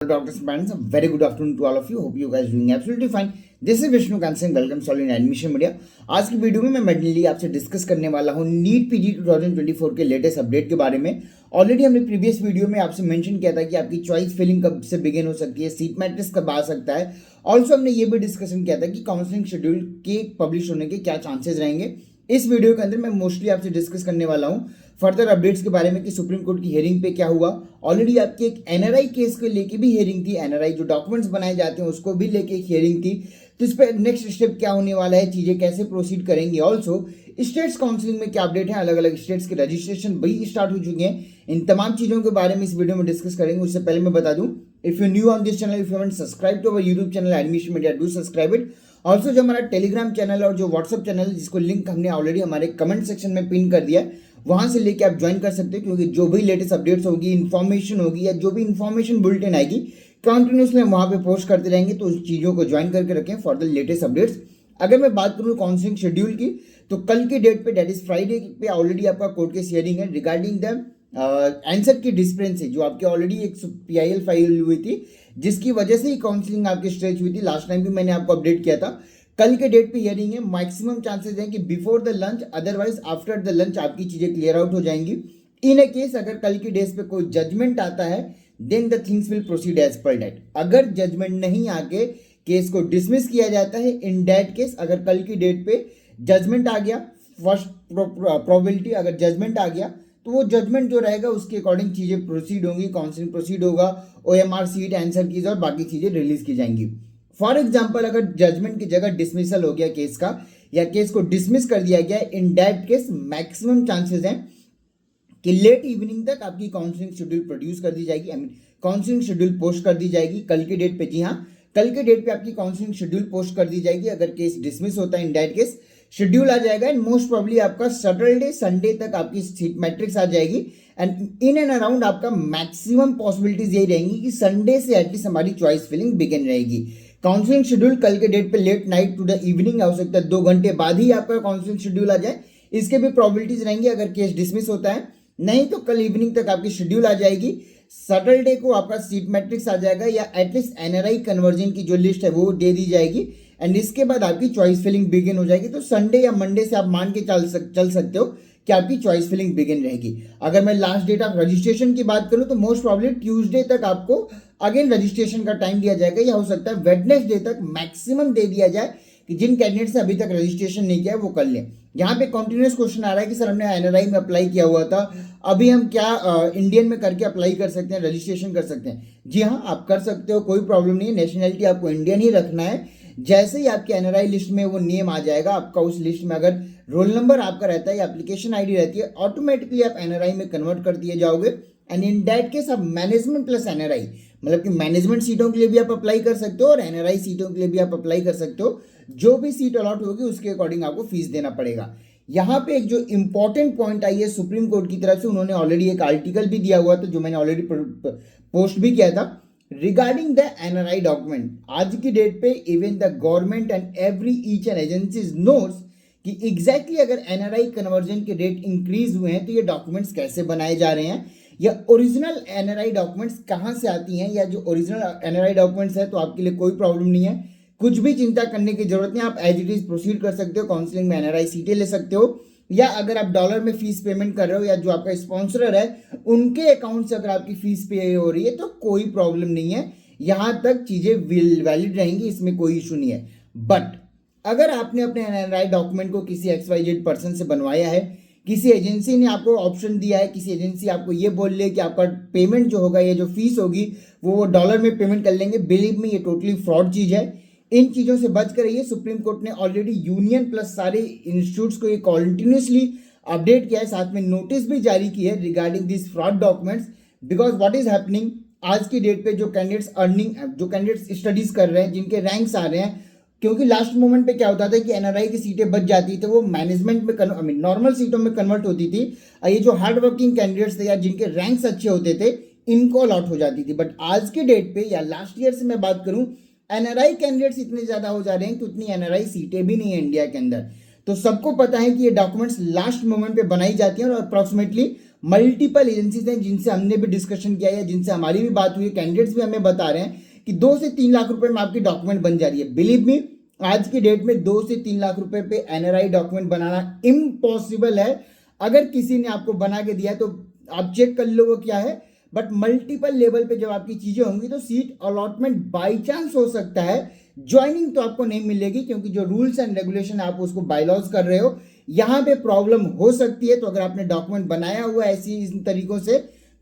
Doctors and parents, a very good afternoon to all of you. Hope you guys doing absolutely fine. This is Vishnu Kant welcome all in Admission Media. आज की video में मैं mainly आपसे discuss करने वाला हूँ NEET PG 2024 के latest update के बारे में। ऑलरेडी हमने प्रीवियस वीडियो में आपसे मेंशन किया था कि आपकी चॉइस फिलिंग कब से बिगिन हो सकती है, सीट मैट्रिक्स कब आ सकता है। ऑल्सो हमने ये भी डिस्कशन किया था कि काउंसलिंग शेड्यूल के पब्लिश होने के क्या चांसेस रहेंगे। इस वीडियो के अंदर मैं मोस्टली आपसे डिस्कस करने वाला हूँ फर्दर अपडेट्स के बारे में कि सुप्रीम कोर्ट की हियरिंग पे क्या हुआ। ऑलरेडी आपकी एक एनआरआई केस को लेके भी हियरिंग थी, एनआरआई जो डॉक्यूमेंट्स बनाए जाते हैं उसको भी लेके एक हियरिंग थी। तो इस पर नेक्स्ट स्टेप क्या होने वाला है, चीज़ें कैसे प्रोसीड करेंगे। ऑल्सो स्टेट्स काउंसिलिंग में क्या अपडेट है, अलग अलग स्टेट्स के रजिस्ट्रेशन भी स्टार्ट हो चुके हैं। इन तमाम चीज़ों के बारे में इस वीडियो में डिस्कस करेंगे। उससे पहले मैं बता दूं, if you new on this channel, if you haven't subscribe to our YouTube channel Admission Media, do subscribe it. Also जो हमारा टेलीग्राम चैनल और जो व्हाट्सअप चैनल जिसको लिंक हमने ऑलरेडी हमारे कमेंट सेक्शन में पिन कर दिया है, वहां से लेके आप ज्वाइन कर सकते हो, क्योंकि जो भी लेटेस्ट अपडेट्स होगी, इन्फॉर्मेशन होगी या जो भी इन्फॉर्मेशन बुलेटिन आएगी कंटिन्यूसली हम वहां पे पोस्ट करते रहेंगे। तो उस चीज़ों को ज्वाइन करके रखें फॉर द लेटेस्ट अपडेट्स। अगर मैं बात करूँ काउंसलिंग शेड्यूल की, तो कल के डेट पे दैट इज फ्राइडे पे ऑलरेडी आपका कोर्ट केस हियरिंग है रिगार्डिंग द आंसर की डिस्क्रिपेंसी जो आपकी ऑलरेडी एक PIL फाइल हुई थी, जिसकी वजह से ही काउंसलिंग आपकी स्ट्रेच हुई थी। लास्ट टाइम भी मैंने आपको अपडेट किया था। कल के डेट पे हियरिंग है। मैक्सिमम चांसेस हैं कि before the lunch, otherwise after the lunch आपकी चीजें क्लियर आउट हो जाएंगी। इन ए केस अगर कल की डेज पे कोई जजमेंट आता है, then the things will proceed as per date. अगर जजमेंट नहीं आके केस को डिसमिस किया जाता है, इन डेट केस अगर कल की डेट पे जजमेंट आ गया, फर्स्ट प्रोबेबिलिटी अगर जजमेंट आ गया, तो वो जजमेंट जो रहेगा उसके अकॉर्डिंग चीजें प्रोसीड होंगी, काउंसलिंग प्रोसीड होगा, OMR सीट, आंसर कीज और बाकी चीजें रिलीज की जाएंगी। फॉर एग्जाम्पल अगर जजमेंट की जगह डिसमिसल हो गया केस का, या केस को डिसमिस कर दिया गया, इन दैट केस मैक्सिमम चांसेस हैं कि लेट इवनिंग तक आपकी काउंसलिंग शेड्यूल प्रोड्यूस कर दी जाएगी, काउंसलिंग शेड्यूल पोस्ट कर दी जाएगी कल के डेट पे। जी हाँ, कल के डेट पे आपकी काउंसलिंग शेड्यूल पोस्ट कर दी जाएगी। अगर केस डिसमिस होता है, इन दैट केस शेड्यूल आ जाएगा एंड मोस्ट प्रॉब्ली आपका सैटरडे संडे तक आपकी सीट मैट्रिक्स आ जाएगी। एंड इन एंड अराउंड आपका मैक्सिमम पॉसिबिलिटीज यही रहेंगी कि संडे से एटलीस्ट हमारी चॉइस फिलिंग बिगिन रहेगी। काउंसलिंग शेड्यूल कल के डेट पे late night to the evening हो सकता है, 2 घंटे बाद ही आपका काउंसलिंग शेड्यूल आ जाए। इसके भी प्रोबेबिलिटीज रहेंगी अगर केस डिसमिस होता है। नहीं तो कल इवनिंग तक आपकी शेड्यूल आ जाएगी। सैटरडे को आपका सीट मैट्रिक्स आ जाएगा, या एटलीस्ट एनआरआई कन्वर्जन की जो लिस्ट है वो दे दी जाएगी। एंड इसके बाद आपकी चॉइस फिलिंग बिगिन हो जाएगी। तो संडे या मंडे से आप मान के चल सकते हो कि आपकी चॉइस फिलिंग बिगिन रहेगी। अगर मैं लास्ट डेट ऑफ रजिस्ट्रेशन की बात करूं, तो मोस्ट प्रॉब्ली ट्यूसडे तक आपको अगेन रजिस्ट्रेशन का टाइम दिया जाएगा, या हो सकता है वेडनेसडे तक मैक्सिमम दे दिया जाए कि जिन कैंडिडेट से अभी तक रजिस्ट्रेशन नहीं किया है वो कर लें। यहाँ पे कॉन्टिन्यूस क्वेश्चन आ रहा है कि सर हमने एनआरआई में अप्लाई किया हुआ था, अभी हम क्या इंडियन में करके अप्लाई कर सकते हैं, रजिस्ट्रेशन कर सकते हैं? जी हाँ, आप कर सकते हो, कोई प्रॉब्लम नहीं है। नेशनैलिटी आपको इंडियन ही रखना है। जैसे ही आपके एनआरआई लिस्ट में वो नेम आ जाएगा आपका, उस लिस्ट में अगर रोल नंबर आपका रहता है या एप्लीकेशन आईडी रहती है, ऑटोमेटिकली आप एनआरआई में कन्वर्ट कर दिए जाओगे। एंड इन दैट केस आप मैनेजमेंट प्लस एनआरआई, मतलब कि मैनेजमेंट सीटों के लिए भी आप अप्लाई कर सकते हो और एनआरआई सीटों के लिए भी आप अप्लाई कर सकते हो। जो भी सीट अलॉट होगी उसके अकॉर्डिंग आपको फीस देना पड़ेगा। यहाँ पे एक जो इंपॉर्टेंट पॉइंट आई है सुप्रीम कोर्ट की तरफ से, उन्होंने ऑलरेडी एक आर्टिकल भी दिया हुआ था जो मैंने ऑलरेडी पोस्ट भी किया था रिगार्डिंग द एनआरआई डॉक्यूमेंट। आज की डेट पे even the government and every each and agencies knows कि एग्जैक्टली अगर एनआरआई कन्वर्जन के रेट इंक्रीज हुए हैं तो ये डॉक्यूमेंट्स कैसे बनाए जा रहे हैं, या ओरिजिनल एनआरआई डॉक्यूमेंट्स कहाँ से आती हैं, या जो ओरिजिनल एनआरआई डॉक्यूमेंट्स है तो आपके लिए कोई प्रॉब्लम नहीं है, कुछ भी चिंता करने की जरूरत नहीं। आप एज इट इज प्रोसीड कर सकते हो, काउंसलिंग में एनआरआई सीटें ले सकते हो, या अगर आप डॉलर में फीस पेमेंट कर रहे हो या जो आपका स्पॉन्सर है उनके अकाउंट से अगर आपकी फीस पे हो रही है तो कोई प्रॉब्लम नहीं है। यहां तक चीजें वैलिड रहेंगी, इसमें कोई इशू नहीं है। बट अगर आपने अपने एनआरआई डॉक्यूमेंट को किसी XYZ पर्सन से बनवाया है, किसी एजेंसी ने आपको ऑप्शन दिया है, किसी एजेंसी आपको ये बोल ले कि आपका पेमेंट जो होगा, ये जो फीस होगी वो डॉलर में पेमेंट कर लेंगे, बिलीव मी ये टोटली फ्रॉड चीज है। इन चीज़ों से बच कर रहिए। सुप्रीम कोर्ट ने ऑलरेडी यूनियन प्लस सारे इंस्टीट्यूट्स को ये कॉन्टिन्यूसली अपडेट किया है, साथ में नोटिस भी जारी की है regarding this fraud documents. Because what is happening, आज की डेट पे जो कैंडिडेट्स स्टडीज कर रहे हैं, जिनके रैंक्स आ रहे हैं, क्योंकि लास्ट मोमेंट पे क्या होता था कि एनआरआई की सीटें बच जाती थी, वो मैनेजमेंट में नॉर्मल सीटों में कन्वर्ट होती थी। ये जो हार्ड वर्किंग कैंडिडेट्स थे या जिनके रैंक्स अच्छे होते थे, इनको अलॉट हो जाती थी। बट आज के डेट पे या लास्ट ईयर से मैं बात करूं, एनआरआई कैंडिडेट्स इतने ज्यादा हो जा रहे हैं कि उतनी एनआरआई सीटें भी नहीं है इंडिया के अंदर। तो सबको पता है कि ये डॉक्यूमेंट्स लास्ट मोमेंट पे बनाई जाती हैं और अप्रोक्सीमेटली मल्टीपल एजेंसीज हैं जिनसे हमने भी डिस्कशन किया है, जिनसे हमारी भी बात हुई है, कैंडिडेट्स भी हमें बता रहे हैं कि 2 से 3 लाख रुपए में आपकी डॉक्यूमेंट बन जा रही है। बिलीव मी, आज की डेट में 2 से 3 लाख रुपए पे एनआरआई डॉक्यूमेंट बनाना इम्पॉसिबल है। अगर किसी ने आपको बना के दिया तो आप चेक कर लो वो क्या है, बट मल्टीपल लेवल पे जब आपकी चीजें होंगी तो सीट अलॉटमेंट बाई चांस हो सकता है, ज्वाइनिंग तो आपको नहीं मिलेगी, क्योंकि जो रूल्स एंड रेगुलेशन आप उसको बायलॉज कर रहे हो, यहां पे प्रॉब्लम हो सकती है। तो अगर आपने डॉक्यूमेंट बनाया हुआ है ऐसी इन तरीकों से,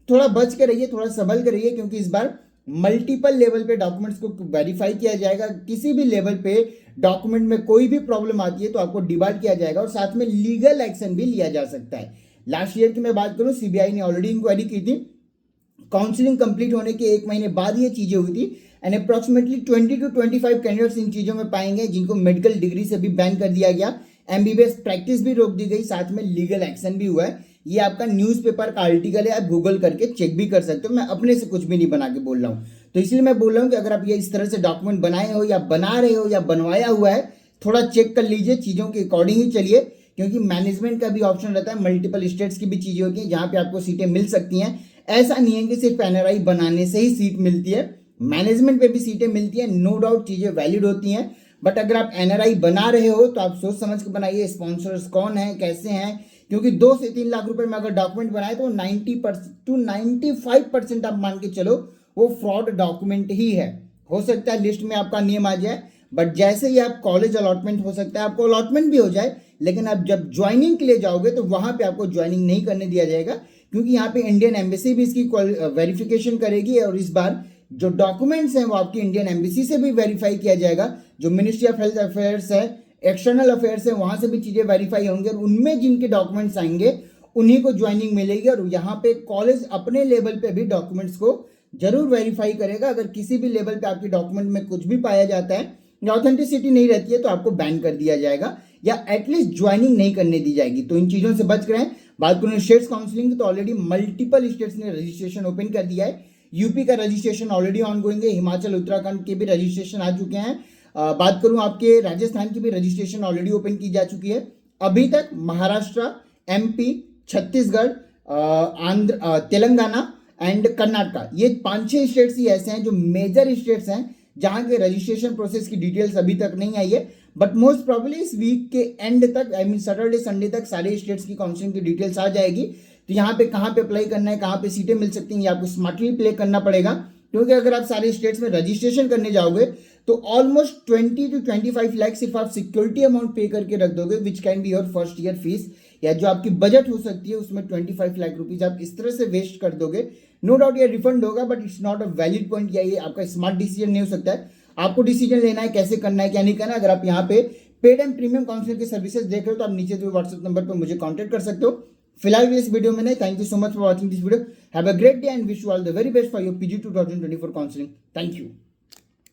थोड़ा बच के रहिए, थोड़ा संभल के रहिए, क्योंकि इस बार मल्टीपल लेवल पे डॉक्यूमेंट्स को वेरीफाई किया जाएगा। किसी भी लेवल पे डॉक्यूमेंट में कोई भी प्रॉब्लम आती है तो आपको डिबार किया जाएगा और साथ में लीगल एक्शन भी लिया जा सकता है। लास्ट ईयर की मैं बात करूं, सीबीआई ने ऑलरेडी इंक्वायरी की थी, काउंसलिंग कंप्लीट होने के 1 महीने बाद ये चीजें हुई थी, and approximately 20 to 25 candidates in चीजों में पाएंगे जिनको मेडिकल डिग्री से भी बैन कर दिया गया, एमबीबीएस प्रैक्टिस भी रोक दी गई, साथ में लीगल एक्शन भी हुआ है। ये आपका न्यूज़पेपर का आर्टिकल है, आप गूगल करके चेक भी कर सकते हो, मैं अपने से कुछ भी नहीं बना के बोल रहा हूँ। तो इसलिए मैं बोल रहा हूँ कि अगर आप ये इस तरह से डॉक्यूमेंट बनाए हो या बना रहे हो या बनवाया हुआ है, थोड़ा चेक कर लीजिए, चीज़ों के अकॉर्डिंग ही चलिए, क्योंकि मैनेजमेंट का भी ऑप्शन रहता है, मल्टीपल स्टेट्स की भी चीज़ें होती हैं जहाँ पे आपको सीटें मिल सकती हैं। ऐसा नहीं है कि सिर्फ एनआरआई बनाने से ही सीट मिलती है, मैनेजमेंट पे भी सीटें मिलती हैं, नो डाउट चीज़ें वैलिड होती हैं। बट अगर आप एनआरआई बना रहे हो तो आप सोच समझ के बनाइए, स्पॉन्सर्स कौन है, कैसे हैं, क्योंकि 2 से 3 लाख रुपए में अगर डॉक्यूमेंट बनाए तो 90% to 95% आप मान के चलो वो फ्रॉड डॉक्यूमेंट ही है। हो सकता है लिस्ट में आपका नेम आ जाए, बट जैसे ही आप कॉलेज अलॉटमेंट, हो सकता है आपको अलॉटमेंट भी हो जाए, लेकिन आप जब ज्वाइनिंग के लिए जाओगे तो वहां पे आपको ज्वाइनिंग नहीं करने दिया जाएगा, क्योंकि यहाँ पे इंडियन एम्बेसी भी इसकी वेरिफिकेशन करेगी और इस बार जो डॉक्यूमेंट्स हैं वो आपकी इंडियन एम्बेसी से भी वेरीफाई किया जाएगा। जो मिनिस्ट्री ऑफ हेल्थ अफेयर्स है, एक्सटर्नल अफेयर्स है, वहां से भी चीजें वेरीफाई होंगे और उनमें जिनके डॉक्यूमेंट्स आएंगे उन्हीं को ज्वाइनिंग मिलेगी। और यहाँ पे कॉलेज अपने लेवल पे भी डॉक्यूमेंट्स को जरूर वेरीफाई करेगा। अगर किसी भी लेवल पे आपके डॉक्यूमेंट में कुछ भी पाया जाता है या ऑथेंटिसिटी नहीं रहती है तो आपको बैन कर दिया जाएगा या एटलीस्ट ज्वाइनिंग नहीं करने दी जाएगी। तो इन चीजों से बच कर रहें। बात करें स्टेट्स काउंसलिंग, तो ऑलरेडी मल्टीपल स्टेट्स ने रजिस्ट्रेशन ओपन कर दिया है। यूपी का रजिस्ट्रेशन ऑलरेडी ऑनगोइंग है, हिमाचल उत्तराखंड के भी रजिस्ट्रेशन आ चुके हैं। बात करूं आपके राजस्थान की भी रजिस्ट्रेशन ऑलरेडी ओपन की जा चुकी है। अभी तक महाराष्ट्र, एमपी, छत्तीसगढ़, आंध्र, तेलंगाना एंड कर्नाटका, ये 5-6 स्टेट्स ही ऐसे हैं जो मेजर स्टेट्स हैं जहां के रजिस्ट्रेशन प्रोसेस की डिटेल्स अभी तक नहीं आई है, बट मोस्ट प्रोबेबली इस वीक के एंड तक, आई मीन सैटरडे संडे तक सारे स्टेट्स की काउंसलिंग की डिटेल्स आ जाएगी। तो यहाँ पे कहाँ पे अप्लाई करना है, कहाँ पे सीटें मिल सकती हैं, ये आपको स्मार्टली प्ले करना पड़ेगा, क्योंकि अगर आप सारे स्टेट्स में रजिस्ट्रेशन करने जाओगे तो ऑलमोस्ट 20 to 25 लाख सिर्फ आप सिक्योरिटी अमाउंट पे करके रख दोगे, which can be your first year fees, या जो आपकी बजट हो सकती है उसमें 25 लाख रुपीज आप इस तरह से वेस्ट कर दोगे। नो डाउट ये रिफंड होगा, but it's not a valid point, या ये आपका स्मार्ट डिसीजन नहीं हो सकता है। आपको डिसीजन लेना है कैसे करना है क्या नहीं करना है। अगर आप यहाँ पे पेड एंड प्रीमियम काउंसलिंग की सर्विसेज देख रहे हो तो आप नीचे जो व्हाट्सएप नंबर पर मुझे कॉन्टैक्ट कर सकते हो। फिलहाल इस वीडियो में नहीं। Thank you so much for watching this video. Have a great day and wish you all the very best for your PG 2024 counselling. Thank you.